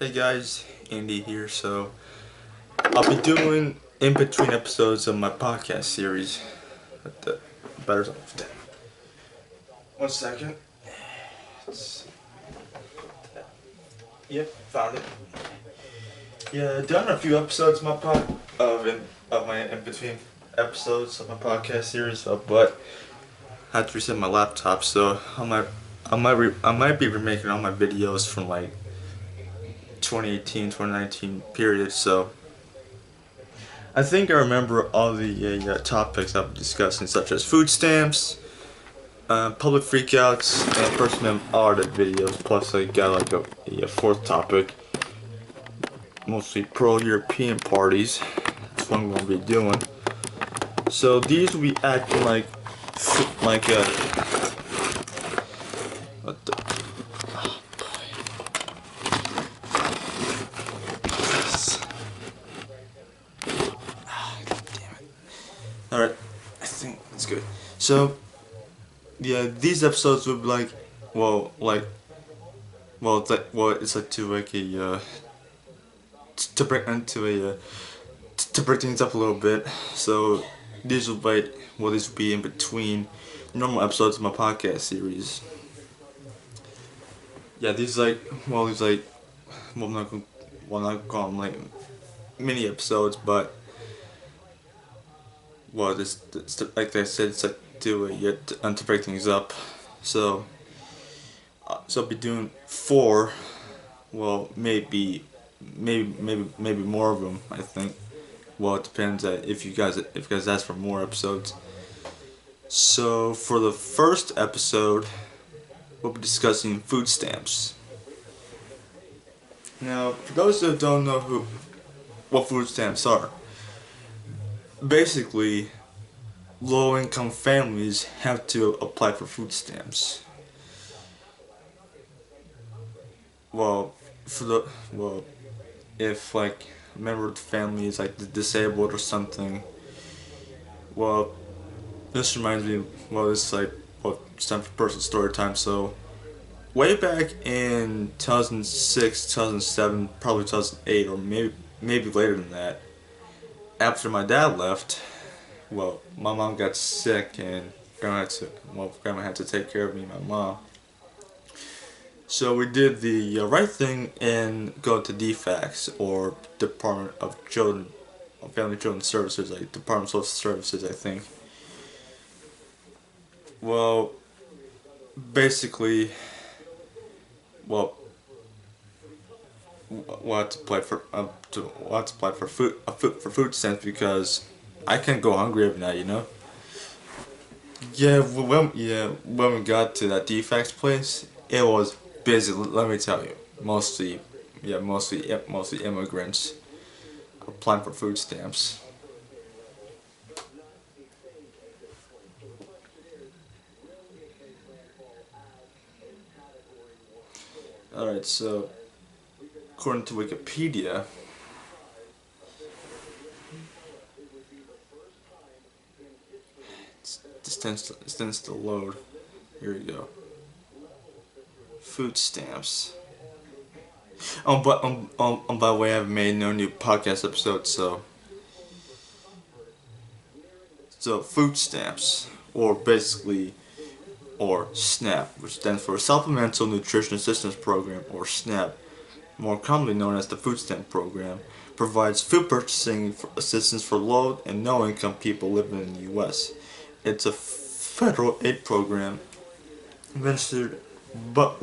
Hey guys, Andy here. So I'll be doing in between episodes of my podcast series. But the battery's off. 1 second. Yep, found it. Yeah, I've done a few episodes of my in between episodes of my podcast series, but I had to reset my laptop, so I might be remaking all my videos from like 2018, 2019 period. So I think I remember all the topics I've been discussing, such as food stamps, public freakouts, and personal audit videos. Plus, I got like a fourth topic, mostly pro-European parties. That's what I'm gonna be doing. So these will be acting like what the. Alright, I think that's good. So, yeah, these episodes would be like, it's like to like to break into to break things up a little bit. So, these will be in between normal episodes of my podcast series. Yeah, I'm not gonna call them like mini episodes, but like I said, it's like to break things up. So I'll be doing 4. Well, maybe more of them. I think. Well, it depends if you guys ask for more episodes. So for the first episode, we'll be discussing food stamps. Now, for those that don't know what food stamps are, basically, low-income families have to apply for food stamps. Well, if like a member of the family is like disabled or something, well, this reminds me. It's time for personal story time. So, way back in 2006, 2007, probably 2008, or maybe later than that, after my dad left, well, my mom got sick and grandma had to take care of me and my mom. So we did the right thing and go to DFACS, or Department of Family Children Services, like Department of Social Services, I think. Well, basically, well, we'll have to apply for food stamps because I can't go hungry every night, you know. When we got to that DFACS place, it was busy. Let me tell you, mostly immigrants applying for food stamps. Alright, so according to Wikipedia, it tends to load. Here we go. Food stamps. By the way, I've made no new podcast episodes, so food stamps, or SNAP, which stands for Supplemental Nutrition Assistance Program, or SNAP, more commonly known as the Food Stamp Program, provides food purchasing assistance for low and no income people living in the U.S. It's a federal aid program administered by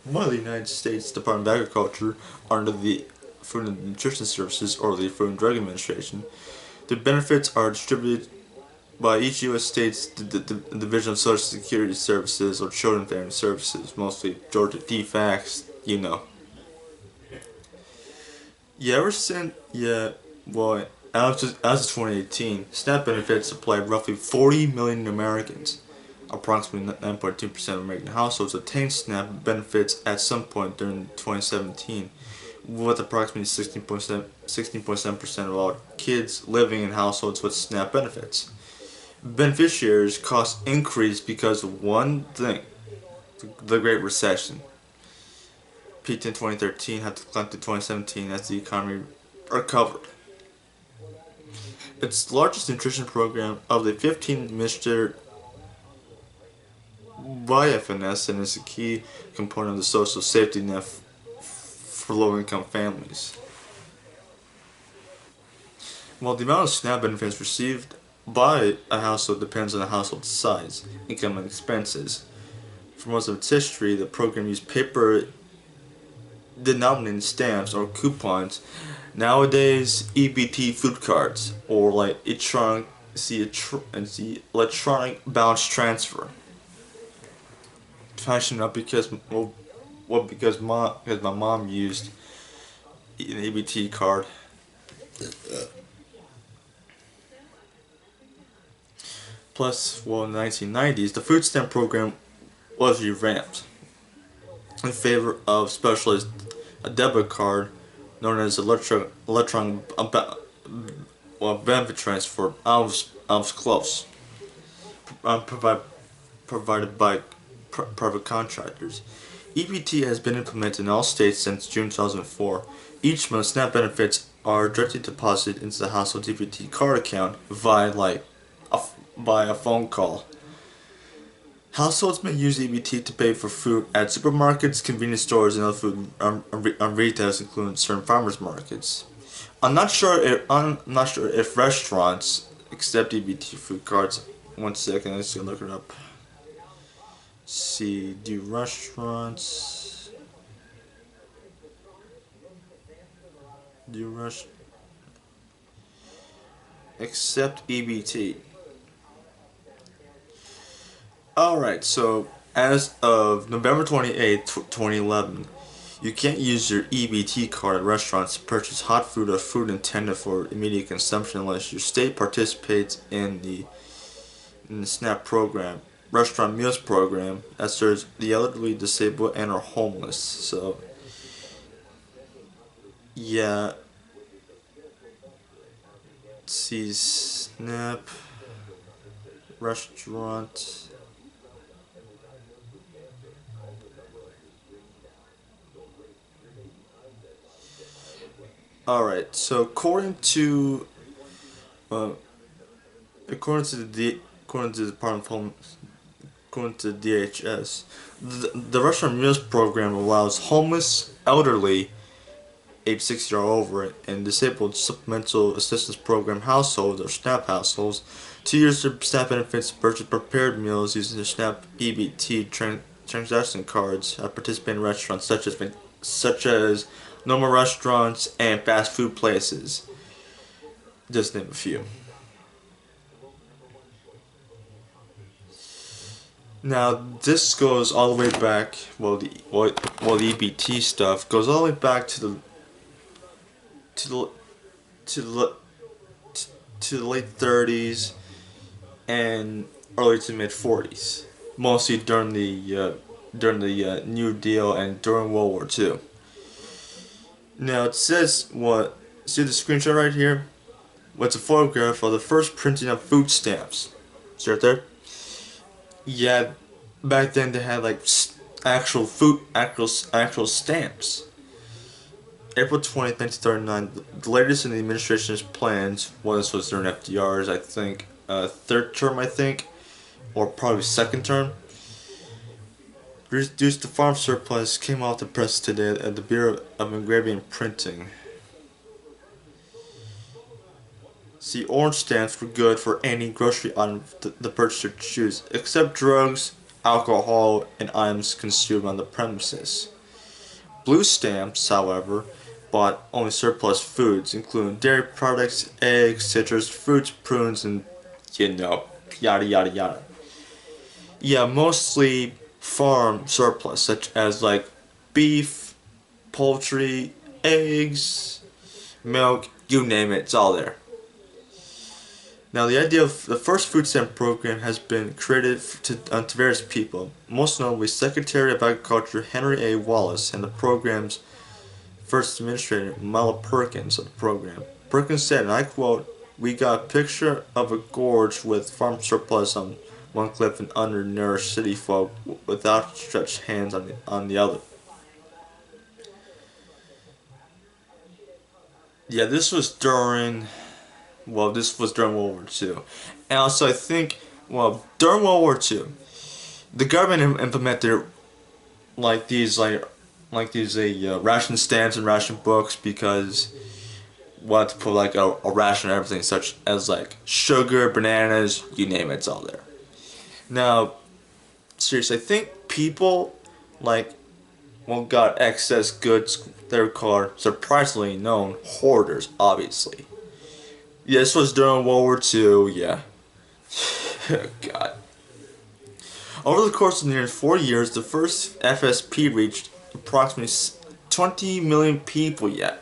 the United States Department of Agriculture under the Food and Nutrition Services, or the Food and Drug Administration. The benefits are distributed by each U.S. state's Division of Social Security Services, or Children and Family Services, mostly Georgia DFACS, you know. Yeah, as of 2018, SNAP benefits supplied roughly 40 million Americans. Approximately 9.2% of American households obtained SNAP benefits at some point during 2017, with approximately 16.7% of all kids living in households with SNAP benefits. Beneficiaries' costs increased because of one thing: the Great Recession. peaked in 2013, had declined to 2017 as the economy recovered. Its largest nutrition program of the 15 administered by FNS and is a key component of the social safety net for low-income families. While the amount of SNAP benefits received by a household depends on the household's size, income, and expenses, for most of its history, the program used paper-denominated stamps or coupons. Nowadays, EBT food cards or like electronic balance transfer. Passionate up because my mom used an EBT card. Plus, in the 1990s, the food stamp program was revamped in favor of specialized debit card known as electronic benefit transfer, AEV's close, provided by private contractors. EBT has been implemented in all states since June 2004. Each month, SNAP benefits are directly deposited into the household EBT card account via a phone call. Households may use EBT to pay for food at supermarkets, convenience stores, and other food retailers, including certain farmers markets. I'm not sure if restaurants accept EBT food cards. 1 second, let's look it up. See, do restaurants accept EBT? Alright, so as of November 28, 2011, you can't use your EBT card at restaurants to purchase hot food or food intended for immediate consumption unless your state participates in the SNAP program, restaurant meals program, that serves the elderly, disabled, and or homeless. So, yeah. Let's see, SNAP, restaurant. Alright, so according to the Department of Home, according to DHS, the restaurant meals program allows homeless, elderly, age 60 or over, and disabled supplemental assistance program households or SNAP households to use their SNAP benefits to purchase prepared meals using their SNAP EBT transaction cards at participating restaurants such as normal restaurants and fast food places, just name a few. Now this goes all the way back. The EBT stuff goes all the way back to the late 30s and early to mid 40s, mostly during the New Deal and during World War II. Now it says see the screenshot right here? What's a photograph of the first printing of food stamps. See right there? Yeah, back then they had like actual stamps. April 20th, 1939, the latest in the administration's plans, this was during FDR's, I think, third term, or probably second term, reduced the farm surplus, came off the press today at the Bureau of Engraving and Printing. See, orange stamps were good for any grocery item the purchaser choose, except drugs, alcohol, and items consumed on the premises. Blue stamps, however, bought only surplus foods, including dairy products, eggs, citrus, fruits, prunes, and yada yada yada. Yeah, mostly farm surplus, such as like beef, poultry, eggs, milk, you name it, it's all there. Now, the idea of the first food stamp program has been created to various people, most notably Secretary of Agriculture Henry A. Wallace and the program's first administrator, Mala Perkins, of the program. Perkins said, and I quote, "We got a picture of a gorge with farm surplus on one cliff and undernourished city folk with outstretched hands on the other." Yeah, this was during World War II. And also I think, during World War II, the government implemented like these ration stamps and ration books because wanted to put like a ration of everything such as like sugar, bananas, you name it, it's all there. Now, seriously, I think people like got excess goods. They're called surprisingly known hoarders, obviously. Yeah, this was during World War II, yeah. God. Over the course of nearly 4 years, the first FSP reached approximately 20 million people yet.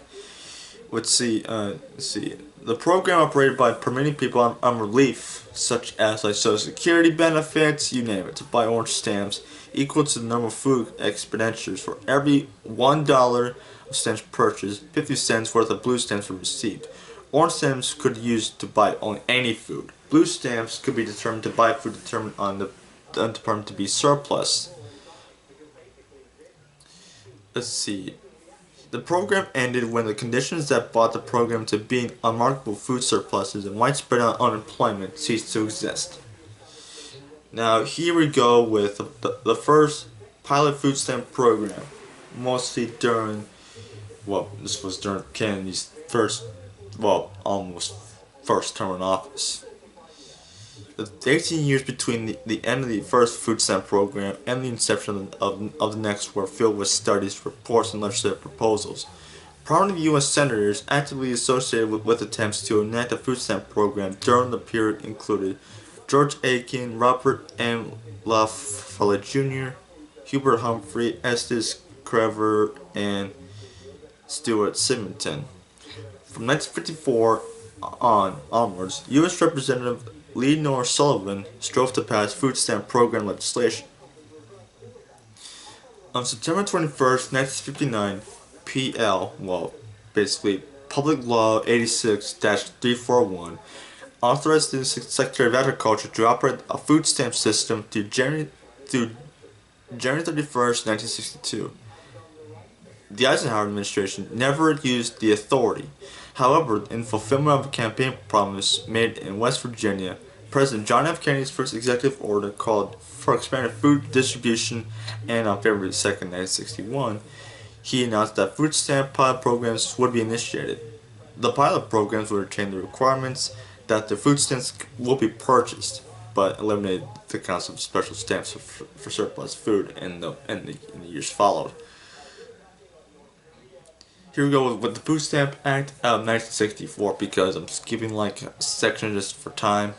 Let's see. The program operated by permitting people on relief, such as like Social Security benefits, you name it, to buy orange stamps, equal to the normal food expenditures. For every $1 of stamps purchased, 50 cents worth of blue stamps were received. Orange stamps could be used to buy only any food. Blue stamps could be determined to buy food determined on the department to be surplus. Let's see. The program ended when the conditions that brought the program to being unmarketable food surpluses and widespread unemployment ceased to exist. Now here we go with the first pilot food stamp program, mostly during, this was during Kennedy's almost first term in office. The 18 years between the end of the first food stamp program and the inception of the next were filled with studies, reports, and legislative proposals. Prominent U.S. senators actively associated with attempts to enact the food stamp program during the period included George Aiken, Robert M. LaFollette Jr., Hubert Humphrey, Estes Crever, and Stuart Symington. From 1954 onwards, U.S. Representative Leonore Sullivan strove to pass food stamp program legislation. On September 21st, 1959, basically Public Law 86-341, authorized the Secretary of Agriculture to operate a food stamp system through January 31st, 1962. The Eisenhower administration never used the authority. However, in fulfillment of a campaign promise made in West Virginia, President John F. Kennedy's first executive order called for expanded food distribution, and on February 2nd, 1961, he announced that food stamp pilot programs would be initiated. The pilot programs would retain the requirements that the food stamps will be purchased, but eliminated the concept of special stamps for surplus food in the years followed. Here we go with the Food Stamp Act of 1964, because I'm skipping like a section just for time.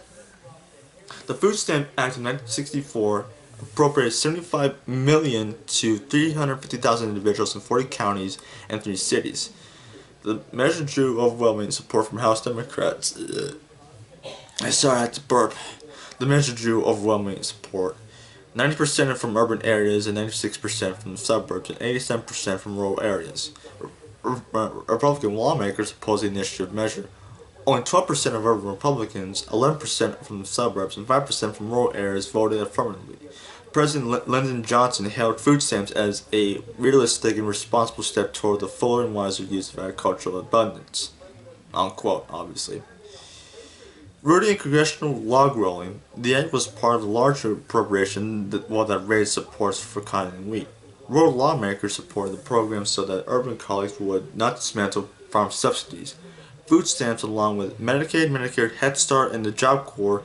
The Food Stamp Act of 1964 appropriated $75 million to 350,000 individuals in 40 counties and 3 cities. The measure drew overwhelming support from House Democrats. Sorry, I had to burp. The measure drew overwhelming support. 90% from urban areas and 96% from the suburbs and 87% from rural areas. Republican lawmakers opposed the initiative measure. Only 12% of urban Republicans, 11% from the suburbs, and 5% from rural areas voted affirmatively. President Lyndon Johnson hailed food stamps as a realistic and responsible step toward the fuller and wiser use of agricultural abundance. Unquote, obviously. Rooted in congressional log rolling, the act was part of a larger appropriation that raised supports for cotton and wheat. Rural lawmakers supported the program so that urban colleagues would not dismantle farm subsidies. Food stamps, along with Medicaid, Medicare, Head Start, and the Job Corps,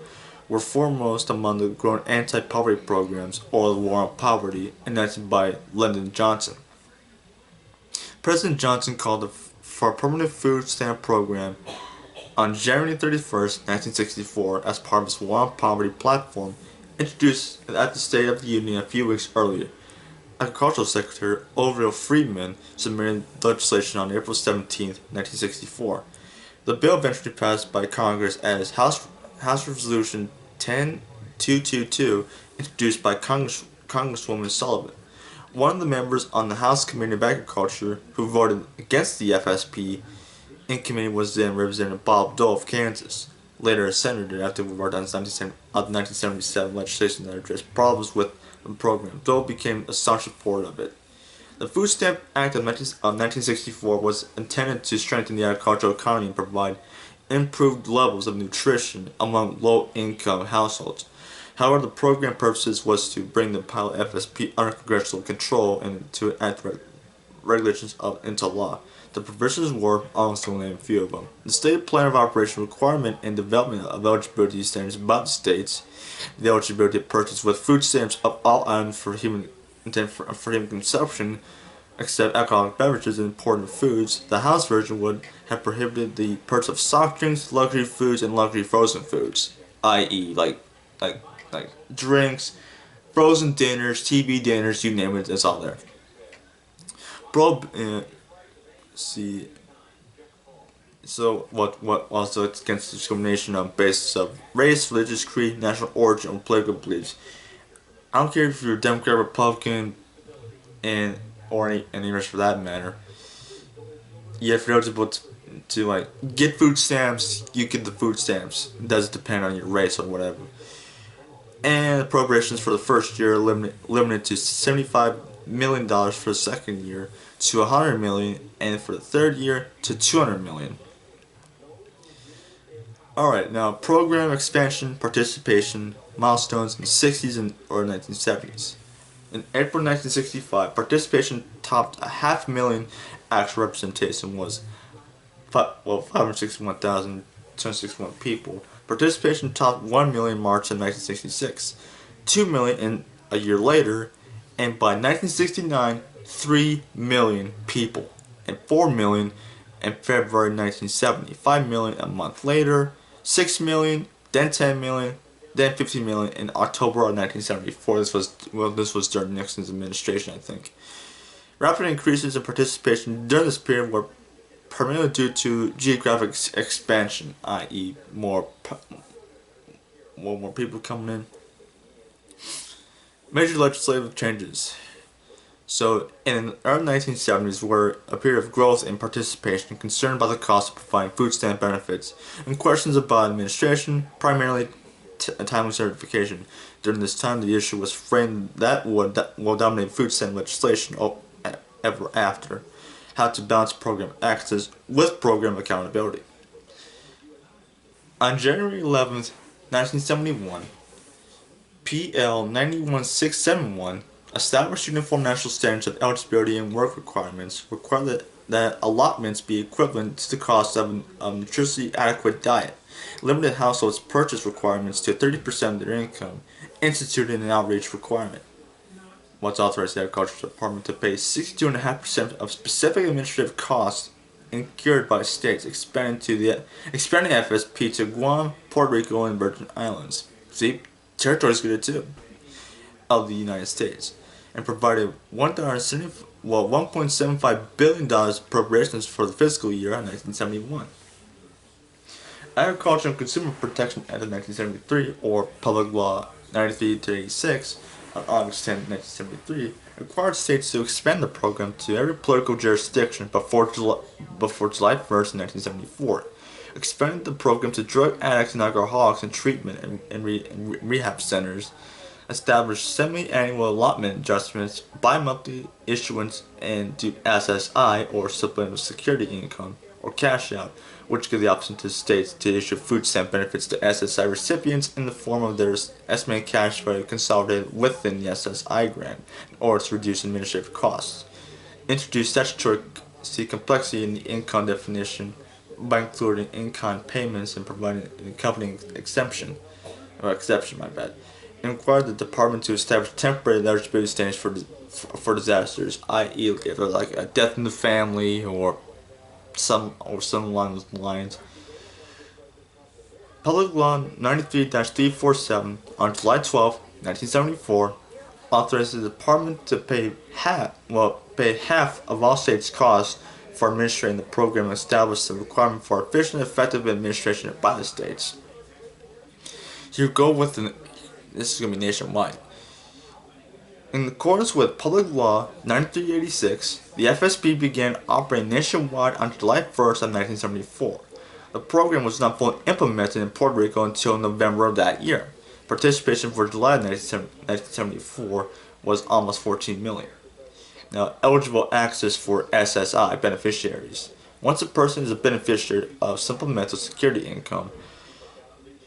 were foremost among the growing anti-poverty programs, or the War on Poverty, enacted by Lyndon Johnson. President Johnson called for a permanent food stamp program on January 31st, 1964, as part of his War on Poverty platform, introduced at the State of the Union a few weeks earlier. Agricultural Secretary Orville Freeman submitted legislation on April 17, 1964. The bill eventually passed by Congress as House Resolution 10222, introduced by Congresswoman Sullivan. One of the members on the House Committee of Agriculture who voted against the FSP in committee was then Representative Bob Dole of Kansas, later a senator after we worked on the 1977 legislation that addressed problems with the program. Dole became a staunch supporter of it. The Food Stamp Act of 1964 was intended to strengthen the agricultural economy and provide improved levels of nutrition among low-income households. However, the program purpose was to bring the pilot FSP under congressional control and to enact regulations into law. The provisions were, almost to name a few of them, the stated plan of operation, requirement and development of eligibility standards by the states, the eligibility to purchase with food stamps of all items for human consumption, except alcoholic beverages and imported foods. The House version would have prohibited the purchase of soft drinks, luxury foods, and luxury frozen foods, i.e., like drinks, frozen dinners, TV dinners, you name it, it's all there. So what also it's against discrimination on basis of race, religious creed, national origin, or political beliefs. I don't care if you're Democrat, Republican, or any race for that matter. Yeah, if you're eligible to like get food stamps, you get the food stamps. It doesn't depend on your race or whatever. And appropriations for the first year limited to $75 million for the second year, to $100 million, and for the third year to $200 million. Alright, now program expansion, participation, milestones in the 60s or 1970s. In April 1965, participation topped 500,000 actual representation was 561,261 people. Participation topped 1 million in March of 1966, 2 million a year later, and by 1969, 3 million people, and 4 million in February 1970, 5 million a month later, 6 million, then 10 million, then 50 million in October of 1974. This was during Nixon's administration, I think. Rapid increases in participation during this period were primarily due to geographic expansion, i.e., more people coming in. Major legislative changes. So, in the early 1970s were a period of growth in participation, concerned about the cost of providing food stamp benefits, and questions about administration, primarily timely certification. During this time, the issue was framed that will dominate food stamp legislation ever after: how to balance program access with program accountability. On January 11th, 1971, PL 91671 established uniform national standards of eligibility and work requirements, required that allotments be equivalent to the cost of a nutritionally adequate diet, limited households' purchase requirements to 30% of their income, instituted an outreach requirement. Once authorized the Agricultural Department to pay 62.5% of specific administrative costs incurred by states, expanding the FSP to Guam, Puerto Rico, and Virgin Islands. See, territories get it too, of the United States, and provided $1.75 billion appropriations for the fiscal year of 1971. Agriculture and Consumer Protection Act of 1973, or Public Law 93-86, on August 10, 1973, required states to expand the program to every political jurisdiction before July 1st, 1974, expanded the program to drug addicts and alcoholics in treatment and rehab centers, established semi-annual allotment adjustments, bi-monthly issuance, and to SSI, or Supplemental Security Income, or cash out, which give the option to states to issue food stamp benefits to SSI recipients in the form of their estimated cash value consolidated within the SSI grant, in order to reduce administrative costs. Introduced statutory complexity in the income definition by including in-kind payments and providing an accompanying exception, and required the department to establish temporary eligibility standards for disasters, i.e., if there's like a death in the family or some along those lines. Public Law 93-347 on July 12, 1974, authorized the department to pay half of all states' costs for administering the program, and established the requirement for efficient and effective administration by the states. Here you go with this is going to be nationwide. In accordance with Public Law 9386, the FSP began operating nationwide on July 1st of 1974. The program was not fully implemented in Puerto Rico until November of that year. Participation for July 1974 was almost 14 million. Now, eligible access for SSI beneficiaries. Once a person is a beneficiary of supplemental security income,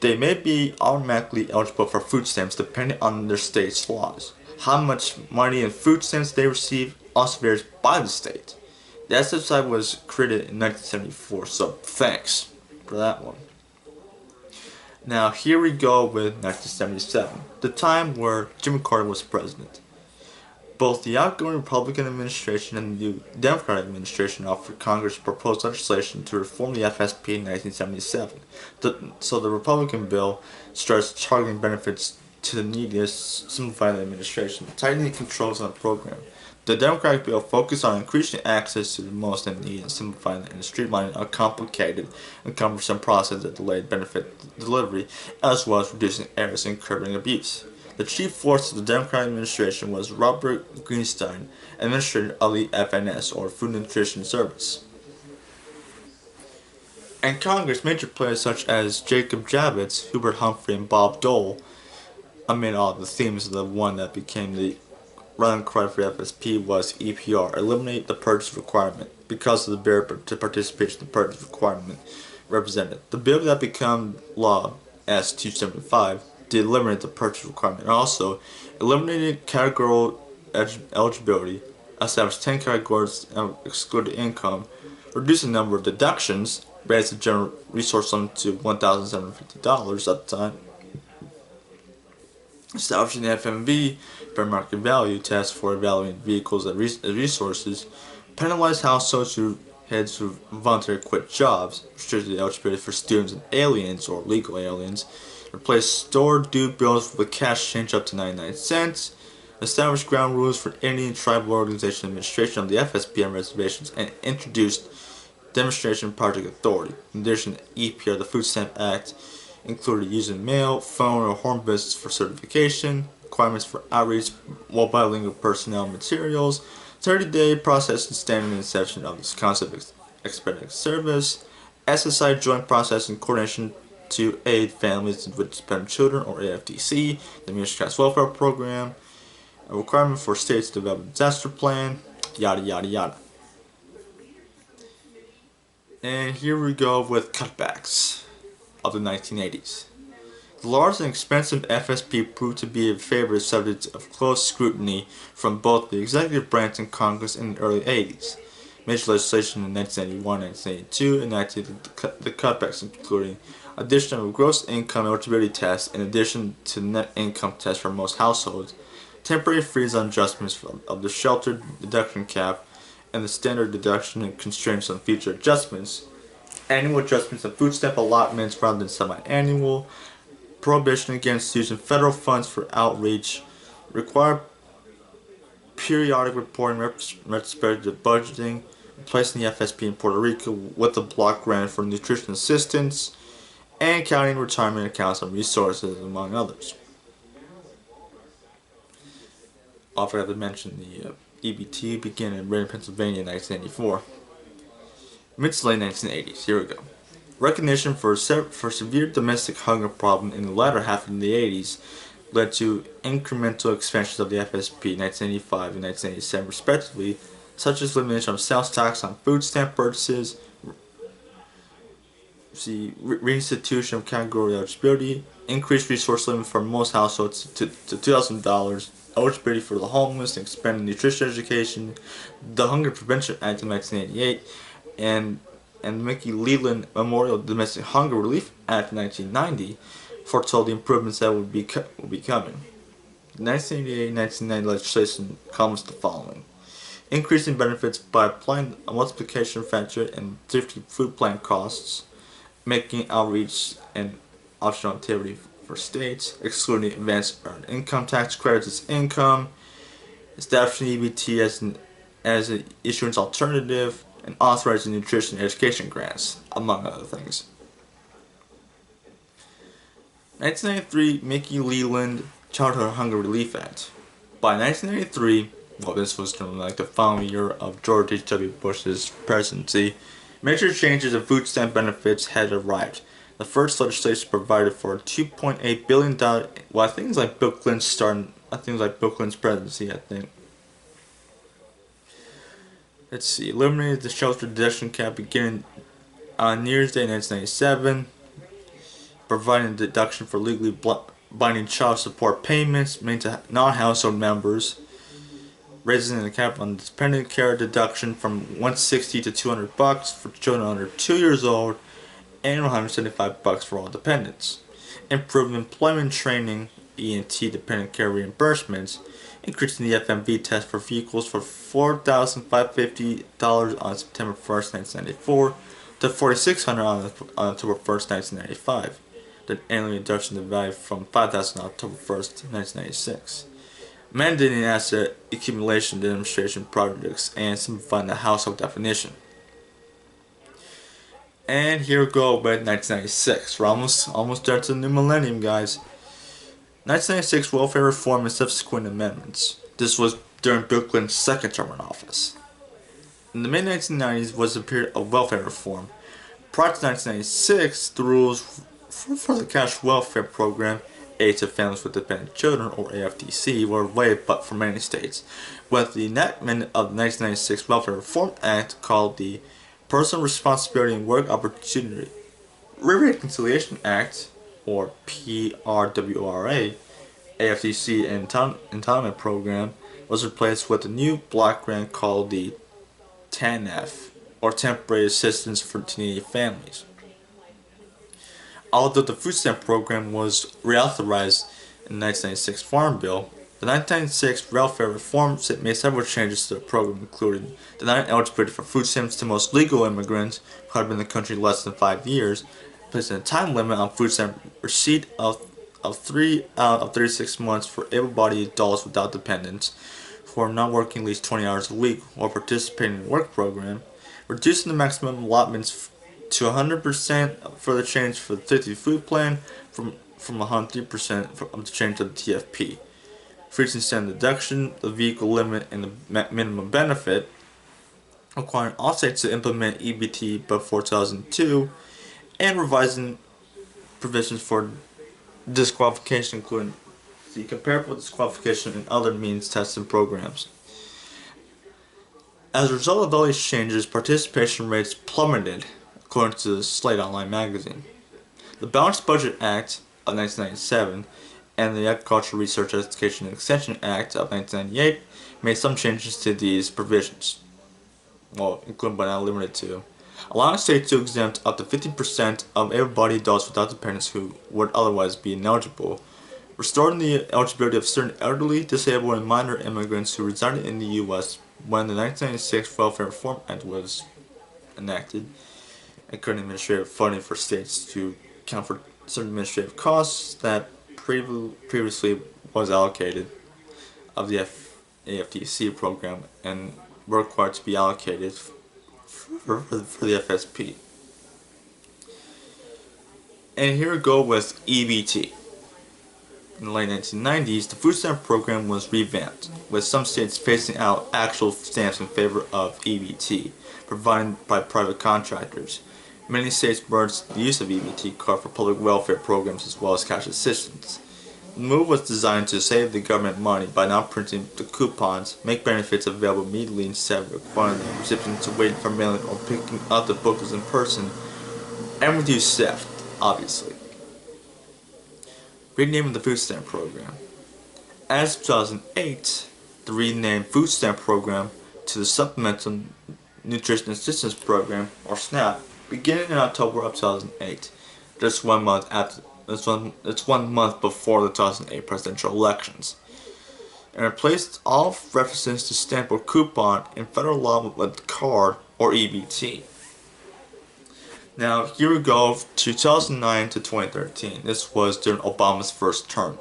they may be automatically eligible for food stamps depending on their state's laws. How much money in food stamps they receive also varies by the state. The SSI was created in 1974, so thanks for that one. Now here we go with 1977, the time where Jimmy Carter was president. Both the outgoing Republican administration and the new Democratic administration offered Congress proposed legislation to reform the FSP in 1977. So the Republican bill starts targeting benefits to the neediest, simplifying the administration, tightening controls on the program. The Democratic bill focused on increasing access to the most in need and simplifying and streamlining a complicated and cumbersome process that delayed benefit delivery, as well as reducing errors and curbing abuse. The chief force of the Democratic administration was Robert Greenstein, administrator of the FNS, or Food and Nutrition Service. In Congress, major players such as Jacob Javits, Hubert Humphrey, and Bob Dole amid all the themes of the one that became the running cry for FSP was EPR, eliminate the purchase requirement, because of the barrier to participation the purchase requirement represented. The bill that became law, S-275, did eliminate the purchase requirement, and also eliminated categorical eligibility, established 10 categories and excluded income, reduced the number of deductions, raised the general resource limit to $1,750 at the time, establishing the FMV, fair market value test for evaluating vehicles and resources, penalized households who heads who voluntarily quit jobs, restricted eligibility for students and aliens or legal aliens, replaced stored due bills with cash change up to 99 cents, established ground rules for Indian tribal organization administration of the FSP on reservations, and introduced demonstration project authority. In addition, EPR, the Food Stamp Act, included using mail, phone, or home business for certification, requirements for outreach, while bilingual personnel materials, 30-day processing standard inception of this concept of expedited service, SSI joint processing coordination to aid families with dependent children, or AFDC, the Ministry Cash Welfare Program, a requirement for states to develop a disaster plan, yada yada yada. And here we go with cutbacks of the 1980s. The large and expensive FSP proved to be a favorite subject of close scrutiny from both the executive branch and Congress in the early 80s. Major legislation in 1991 and 1982 enacted the cutbacks, including addition of a gross income eligibility test in addition to net income test for most households, temporary freeze on adjustments of the sheltered deduction cap and the standard deduction and constraints on future adjustments, annual adjustments of food stamp allotments rather than semi-annual, prohibition against using federal funds for outreach, required periodic reporting retrospective budgeting, replacing the FSP in Puerto Rico with a block grant for nutrition assistance, and counting retirement accounts and resources, among others. I forgot to mention the EBT began in Reading, Pennsylvania in 1984. Mid to late 1980s, here we go. Recognition for severe domestic hunger problem in the latter half of the 80s led to incremental expansions of the FSP in 1985 and 1987 respectively, such as elimination of sales tax on food stamp purchases, reinstitution of category eligibility, increased resource limit for most households to $2,000, eligibility for the homeless, and expanded nutrition education, the Hunger Prevention Act of 1988, and Mickey Leland Memorial Domestic Hunger Relief Act of 1990 foretold the improvements that would be coming. The 1988-1990 legislation covers the following: increasing benefits by applying a multiplication factor and thrifty food plan costs, making outreach an optional activity for states, excluding advanced earned income tax credits as income, establishing EBT as an issuance alternative, and authorizing nutrition and education grants, among other things. 1993 Mickey Leland Childhood Hunger Relief Act. By 1993, well, this was during like the final year of George H.W. Bush's presidency, major changes in food stamp benefits had arrived. The first legislation provided for $2.8 billion. Well, I think it's like Bill Clinton's presidency, I think. let's see, eliminated the shelter deduction cap beginning on New Year's Day 1997, providing a deduction for legally binding child support payments made to non-household members, raising the cap on dependent care deduction from $160 to $200 for children under 2 years old and $175 for all dependents. Improving employment training, E&T dependent care reimbursements, increasing the FMV test for vehicles from $4,550 on September 1st, 1994 to $4,600 on October 1st, 1995. The annual reduction in value from $5,000 on October 1st, 1996. Mandating asset accumulation demonstration projects and simplifying the household definition. And here we go with 1996. We're almost there to the new millennium, guys. 1996 welfare reform and subsequent amendments. This was during Bill Clinton's second term in office. In the mid-1990s was a period of welfare reform. Prior to 1996, the rules for the cash welfare program, Aid to Families with Dependent Children, or AFDC, were waived but for many states, with the enactment of the 1996 Welfare Reform Act, called the Personal Responsibility and Work Opportunity Reconciliation Act, or PRWRA, AFDC and Entitlement Program, was replaced with a new block grant called the TANF, or Temporary Assistance for Needy Families. Although the food stamp program was reauthorized in the 1996 Farm Bill, the 1996 Welfare Reform made several changes to the program, including denying eligibility for food stamps to most legal immigrants who had been in the country less than 5 years, placing a time limit on food stamp receipt of 3 out of 36 months for able-bodied adults without dependents who are not working at least 20 hours a week or participating in a work program, reducing the maximum allotments to 100% for the change for the 50 food plan from 100% of the change of the TFP. Freezing standard deduction, the vehicle limit, and the minimum benefit, requiring all states to implement EBT before 2002, and revising provisions for disqualification, including the comparable disqualification and other means testing programs. As a result of all these changes, participation rates plummeted, according to the Slate Online magazine. The Balanced Budget Act of 1997 and the Agricultural Research, Education, and Extension Act of 1998 made some changes to these provisions, including but not limited to, allowing states to exempt up to 50% of able-bodied adults without dependents who would otherwise be ineligible, restoring the eligibility of certain elderly, disabled, and minor immigrants who resided in the U.S. when the 1996 Welfare Reform Act was enacted, and cutting administrative funding for states to account for certain administrative costs that previously was allocated of the AFDC program and were required to be allocated for the FSP. And here we go with EBT. In the late 1990s, the food stamp program was revamped, with some states phasing out actual stamps in favor of EBT, provided by private contractors. Many states merged the use of EBT card for public welfare programs as well as cash assistance. The move was designed to save the government money by not printing the coupons, make benefits available immediately instead of requiring the recipients to wait for mailing or picking up the booklets in person, and reduce theft, obviously. Renaming the food stamp program. As of 2008, the renamed food stamp program to the Supplemental Nutrition Assistance Program, or SNAP, beginning in October of 2008, just 1 month after. It's 1 month before the 2008 presidential elections, and replaced all references to stamp or coupon in federal law with card or EBT. Now here we go, 2009 to 2013. This was during Obama's first term.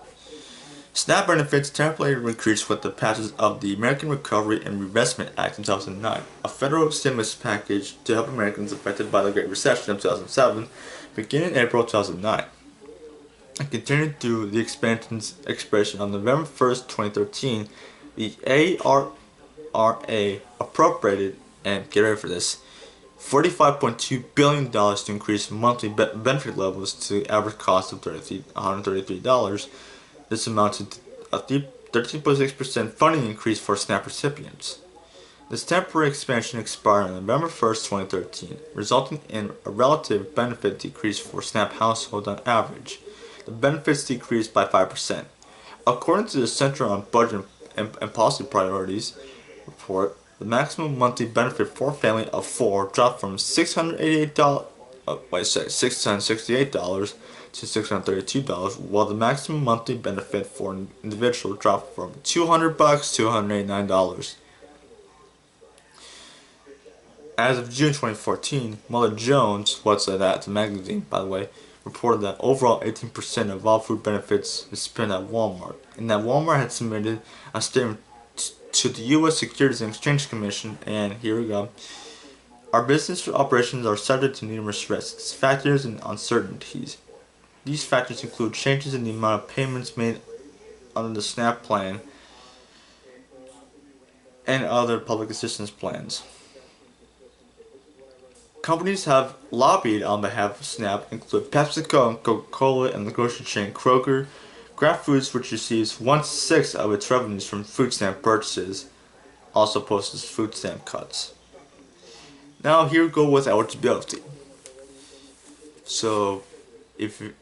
SNAP benefits temporarily increased with the passage of the American Recovery and Reinvestment Act in 2009, a federal stimulus package to help Americans affected by the Great Recession of 2007, beginning in April 2009. And continued through the expiration on November 1st, 2013, the ARRA appropriated, and get ready for this, $45.2 billion to increase monthly benefit levels to the average cost of $133. This amounted to a 13.6% funding increase for SNAP recipients. This temporary expansion expired on November 1st, 2013, resulting in a relative benefit decrease for SNAP households on average. The benefits decreased by 5%. According to the Center on Budget and Policy Priorities report, the maximum monthly benefit for a family of 4 dropped from $668 to $632, while the maximum monthly benefit for an individual dropped from $200 to $189. As of June 2014, Mother Jones, what's that? The magazine, by the way, reported that overall 18% of all food benefits is spent at Walmart, and that Walmart had submitted a statement to the U.S. Securities and Exchange Commission, and here we go. Our business operations are subject to numerous risks, factors, and uncertainties. These factors include changes in the amount of payments made under the SNAP plan and other public assistance plans. Companies have lobbied on behalf of SNAP include PepsiCo and Coca-Cola and the grocery chain Kroger. Kraft Foods, which receives 1/6 of its revenues from food stamp purchases, also posts food stamp cuts. Now here we go with eligibility. So if you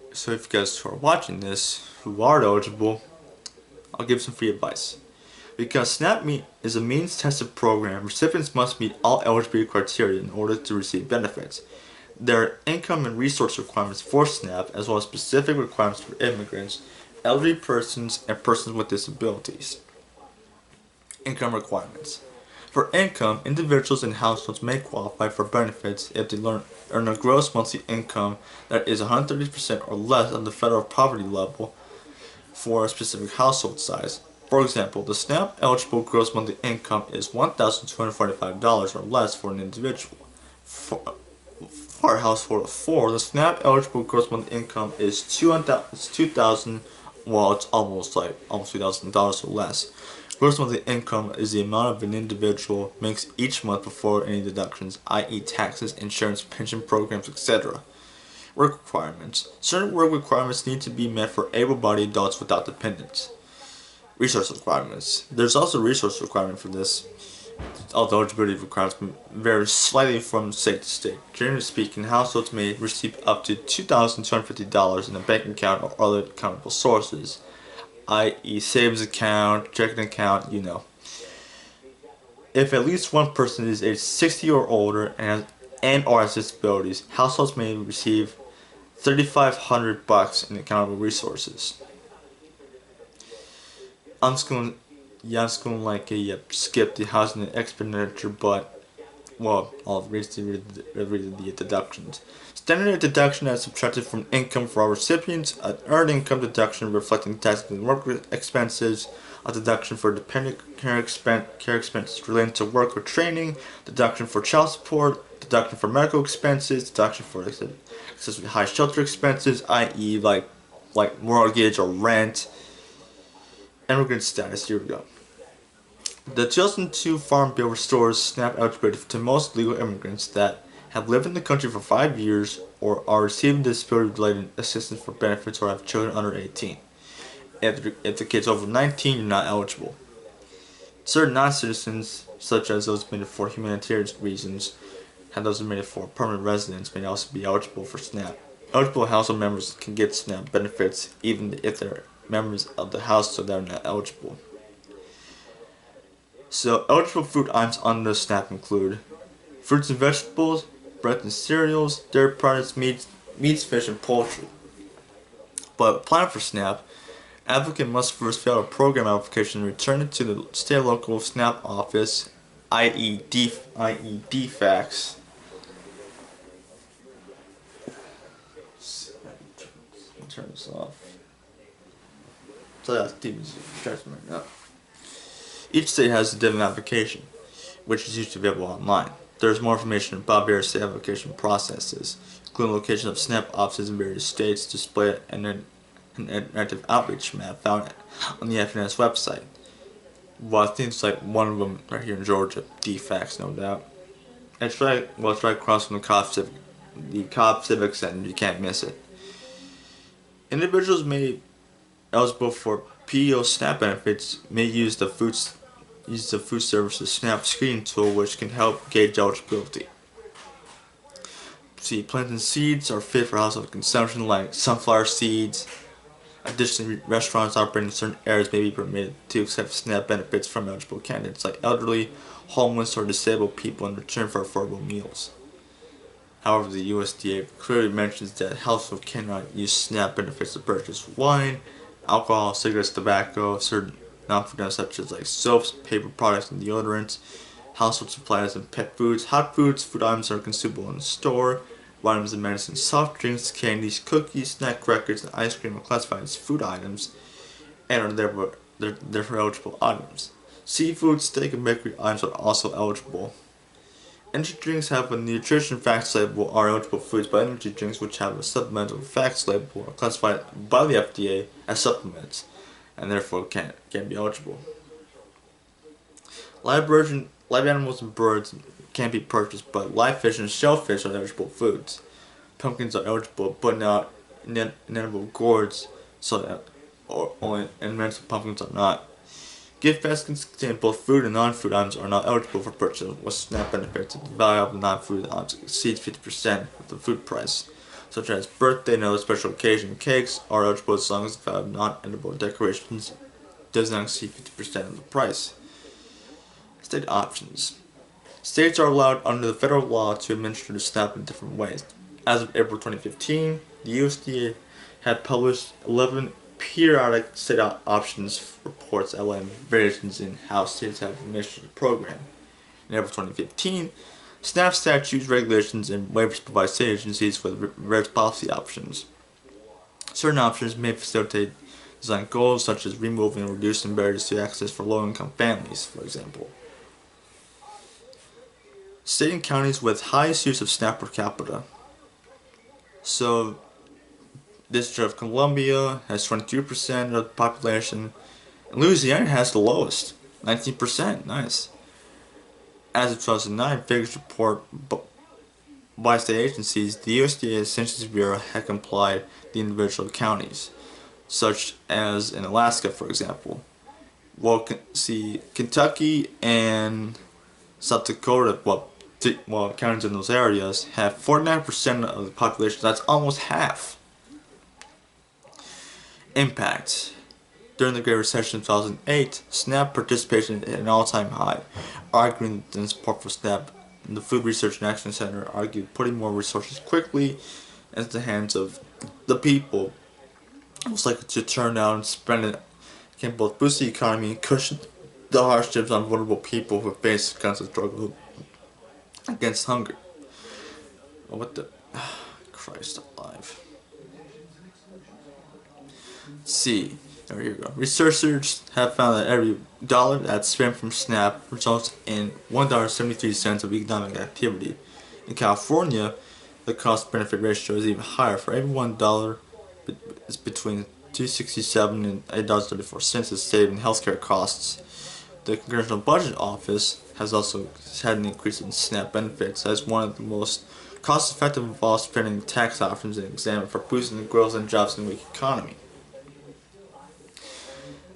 guys who are watching this who are eligible, I'll give some free advice. Because SNAP is a means-tested program, recipients must meet all eligibility criteria in order to receive benefits. There are income and resource requirements for SNAP, as well as specific requirements for immigrants, elderly persons, and persons with disabilities. Income requirements. For income, individuals and households may qualify for benefits if they earn a gross monthly income that is 130% or less of the federal poverty level for a specific household size. For example, the SNAP eligible gross monthly income is $1,245 or less for an individual. For a household of 4, the SNAP eligible gross monthly income is $2,000, well, it's almost $2,000 or less. Gross monthly income is the amount of an individual makes each month before any deductions, i.e. taxes, insurance, pension programs, etc. Work requirements. Certain work requirements need to be met for able-bodied adults without dependents. Resource requirements. There's also a resource requirement for this. Although eligibility requirements vary slightly from state to state. Generally speaking, households may receive up to $2,250 in a bank account or other accountable sources, i.e. savings account, checking account, you know. If at least one person is age 60 or older and or has disabilities, households may receive $3,500 in accountable resources. I'm just going to skip the housing expenditure, but, well, I'll read the deductions. Standard deduction as subtracted from income for all recipients, an earned income deduction reflecting taxes and work expenses, a deduction for dependent care expenses relating to work or training, deduction for child support, deduction for medical expenses, deduction for excessively high shelter expenses, i.e. like mortgage or rent. Immigrant status, here we go. The 2002 Farm Bill restores SNAP eligibility to most legal immigrants that have lived in the country for 5 years or are receiving disability-related assistance for benefits or have children under 18. If the kid's over 19, you're not eligible. Certain non-citizens, such as those admitted for humanitarian reasons, and those admitted for permanent residence, may also be eligible for SNAP. Eligible household members can get SNAP benefits even if they're members of the household that are not eligible. So, eligible food items under SNAP include fruits and vegetables, bread and cereals, dairy products, meats, fish, and poultry. But applying for SNAP, applicant must first fill a program application and return it to the state or local SNAP office, i.e. DFACS. Turn this off. So that's TV's right now. Each state has a different application, which is usually available online. There is more information about various state application processes, including locations of SNAP offices in various states, displayed and an interactive outreach map found on the FNS website. Well, I think it's like one of them right here in Georgia, DFACS, no doubt. It's right across from the Cobb Civic Center. You can't miss it. Individuals eligible for PEO SNAP benefits may use the uses the food services SNAP screening tool, which can help gauge eligibility. See, plants and seeds are fit for household consumption, like sunflower seeds. Additionally, restaurants operating in certain areas may be permitted to accept SNAP benefits from eligible candidates, like elderly, homeless, or disabled people, in return for affordable meals. However, the USDA clearly mentions that households cannot use SNAP benefits to purchase wine, alcohol, cigarettes, tobacco, certain non-food items such as like soaps, paper products, and deodorants, household supplies, and pet foods. Hot foods, food items are consumable in the store. Vitamins and medicine, soft drinks, candies, cookies, snack crackers, and ice cream are classified as food items and are therefore eligible items. Seafood, steak, and bakery items are also eligible. Energy drinks have a nutrition facts label are eligible foods, but energy drinks which have a supplemental facts label are classified by the FDA as supplements and therefore can't be eligible. Live animals and birds can't be purchased, but live fish and shellfish are eligible foods. Pumpkins are eligible, but not inedible gourds, and mental pumpkins are not. Gift baskets contain both food and non-food items are not eligible for purchase with SNAP benefits if the value of the non-food items exceeds 50% of the food price, such as birthday and other special occasion cakes are eligible as long as the value of non-edible decorations does not exceed 50% of the price. State options. States are allowed under the federal law to administer the SNAP in different ways. As of April 2015, the USDA had published 11 periodic state options reports outlining variations in how states have administered the program. In April 2015, SNAP statutes, regulations, and waivers provide state agencies with various policy options. Certain options may facilitate design goals such as removing and reducing barriers to access for low-income families, for example. State and counties with highest use of SNAP per capita. So, District of Columbia has 23% of the population, and Louisiana has the lowest, 19%. Nice. As of 2009, figures report by state agencies, the USDA Census Bureau had complied the individual counties, such as in Alaska, for example. Well, see, Kentucky and South Dakota, counties in those areas have 49% of the population. That's almost half. Impact. During the Great Recession of 2008, SNAP participation hit an all-time high. Arguing in support for SNAP, the Food Research and Action Center argued putting more resources quickly into the hands of the people was likely to turn out and spend it can both boost the economy and cushion the hardships on vulnerable people who face constant struggle against hunger. What the Christ alive. C. Here you go. Researchers have found that every dollar that's spent from SNAP results in $1.73 of economic activity. In California, the cost-benefit ratio is even higher. For every $1, it's between $2.67 and $8.34 is saved in healthcare costs. The Congressional Budget Office has also had an increase in SNAP benefits as one of the most cost-effective of all spending tax options examined for boosting the growth and jobs in the weak economy.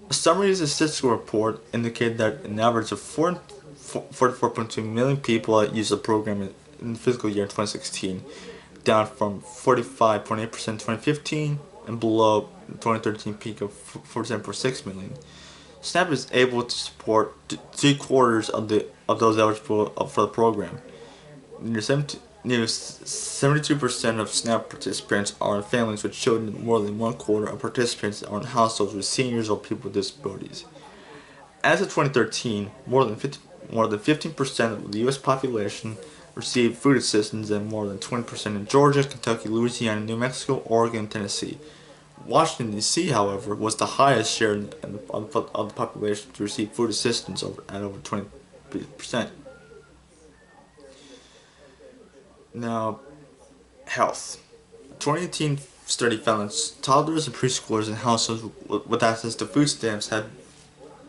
A summary of the statistical report indicated that an average of 44.2 million people used the program in the fiscal year 2016, down from 45.8% in 2015 and below the 2013 peak of 47.6 million. SNAP is able to support 3/4 of those eligible for the program. Nearly 72% of SNAP participants are in families with children. More than 1/4 of participants are in households with seniors or people with disabilities. As of 2013, more than 15% of the U.S. population received food assistance, and more than 20% in Georgia, Kentucky, Louisiana, New Mexico, Oregon, and Tennessee. Washington, D.C., however, was the highest share of the population to receive food assistance at over 20%. Now, health. A 2018 study found that toddlers and preschoolers in households with access to food stamps had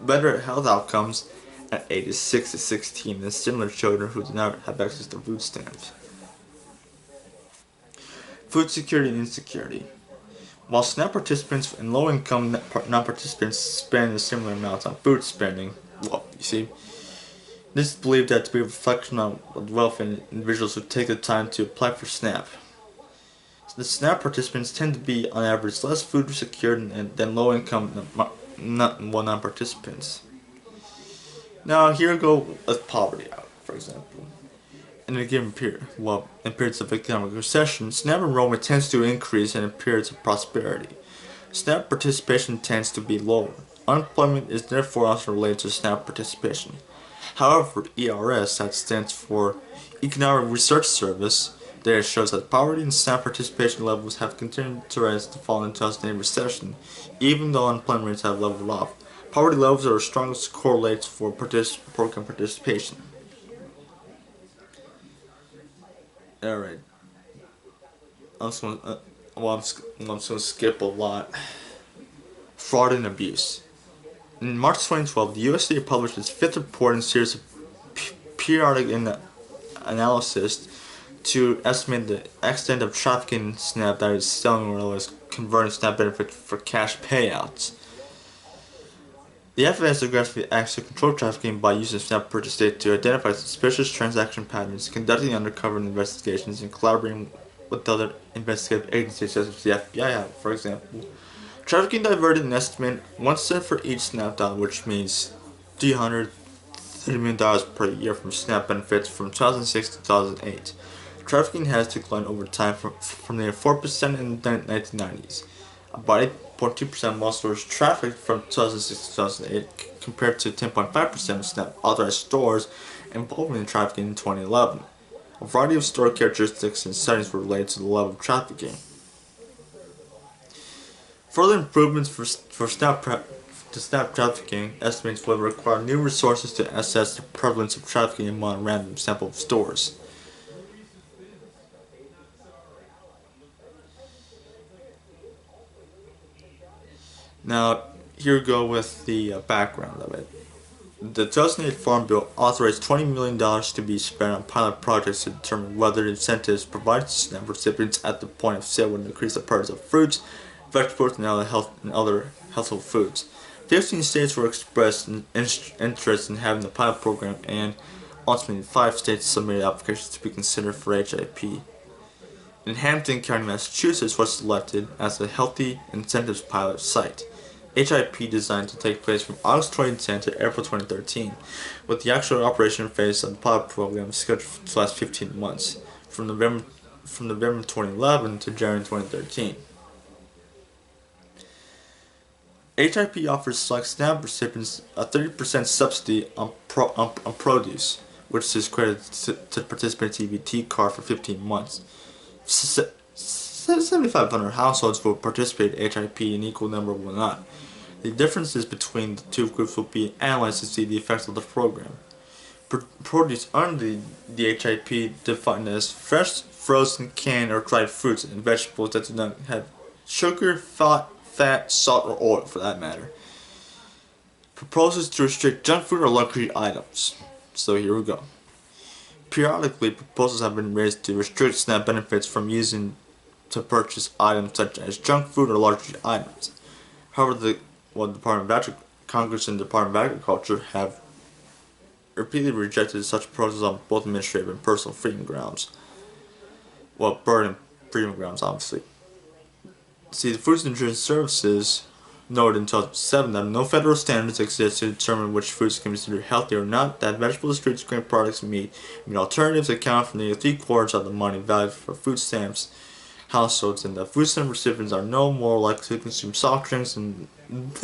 better health outcomes at ages 6 to 16 than similar children who did not have access to food stamps. Food security and insecurity. While SNAP participants and low-income non-participants spend a similar amount on food spending, You see, this is believed that to be a reflection of wealth in individuals who take the time to apply for SNAP. The SNAP participants tend to be, on average, less food secure than low-income non-participants. Now, here go with poverty out, for example. In a given period, in periods of economic recession, SNAP enrollment tends to increase, and in periods of prosperity, SNAP participation tends to be lower. Unemployment is therefore also related to SNAP participation. However, ERS, that stands for Economic Research Service, data shows that poverty and SNAP participation levels have continued to rise to fall in 2008 recession, even though unemployment rates have leveled off. Poverty levels are the strongest correlates for program participation. Alright. I'm just gonna skip a lot. Fraud and abuse. In March 2012, the USDA published its fifth report in a series of periodic analysis to estimate the extent of trafficking in SNAP, that is, selling or as converting SNAP benefits for cash payouts. The FAA has aggressively acts to control trafficking by using SNAP purchase data to identify suspicious transaction patterns, conducting undercover investigations, and collaborating with other investigative agencies such as the FBI, for example. Trafficking diverted an estimate 1 cent for each SNAP dollar, which means $330 million per year from SNAP benefits from 2006 to 2008. Trafficking has declined over time from near 4% in the 1990s. About 8.2% of all stores trafficked from 2006 to 2008 compared to 10.5% of SNAP authorized stores involved in trafficking in 2011. A variety of store characteristics and settings were related to the level of trafficking. Further improvements for SNAP trafficking estimates will require new resources to assess the prevalence of trafficking among a random sample of stores. Now, here we go with the background of it. The 2008 Farm Bill authorized $20 million to be spent on pilot projects to determine whether incentives provided to SNAP recipients at the point of sale would increase the price of fruits, vegetables, and other healthful foods. 15 states were expressed interest in having the pilot program, and ultimately 5 states submitted applications to be considered for HIP. In Hampton County, Massachusetts was selected as the Healthy Incentives Pilot site. HIP designed to take place from August 2010 to April 2013, with the actual operation phase of the pilot program scheduled to last 15 months, from November 2011 to January 2013. HIP offers select SNAP recipients a 30% subsidy on produce, which is credited to the participant's EBT card for 15 months. 7,500 households will participate in HIP, an equal number will not. The differences between the two groups will be analyzed to see the effects of the program. Produce under the HIP defined as fresh, frozen, canned, or dried fruits and vegetables that do not have sugar, fat, salt, or oil for that matter. Proposes to restrict junk food or luxury items. So here we go. Periodically, proposals have been raised to restrict SNAP benefits from using to purchase items such as junk food or luxury items. However, the Congress and Department of Agriculture have repeatedly rejected such proposals on both administrative and personal freedom grounds. Well, burden freedom grounds, obviously. See, the Food and Nutrition Services noted in 2007 that no federal standards exist to determine which foods can be considered healthy or not, that vegetables, fruits, grain products, and meat alternatives account for nearly 3/4 of the money value for food stamps households, and that food stamp recipients are no more likely to consume soft drinks than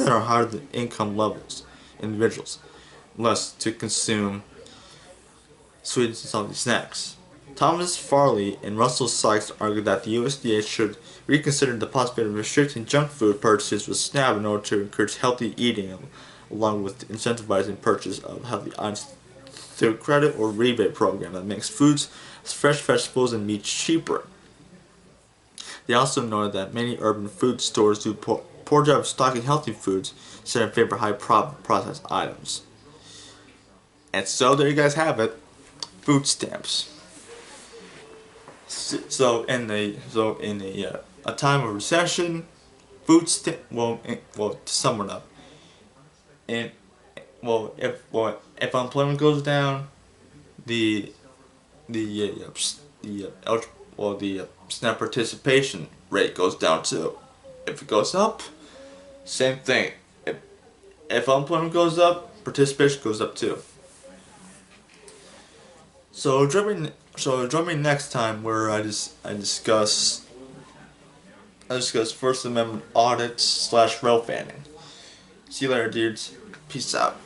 are higher than income levels individuals, less to consume sweet and salty snacks. Thomas Farley and Russell Sykes argued that the USDA should reconsider the possibility of restricting junk food purchases with SNAP in order to encourage healthy eating, along with incentivizing purchase of healthy items through a credit or rebate program that makes foods, fresh vegetables, and meat cheaper. They also noted that many urban food stores do poor job of stocking healthy foods, instead in favor of high processed items. And so there you guys have it, food stamps. So in a time of recession, to sum it up, in if unemployment goes down, the the SNAP participation rate goes down too. If it goes up, same thing. If unemployment goes up, participation goes up too. So join me next time where I discuss First Amendment audits / rel fanning. See you later, dudes. Peace out.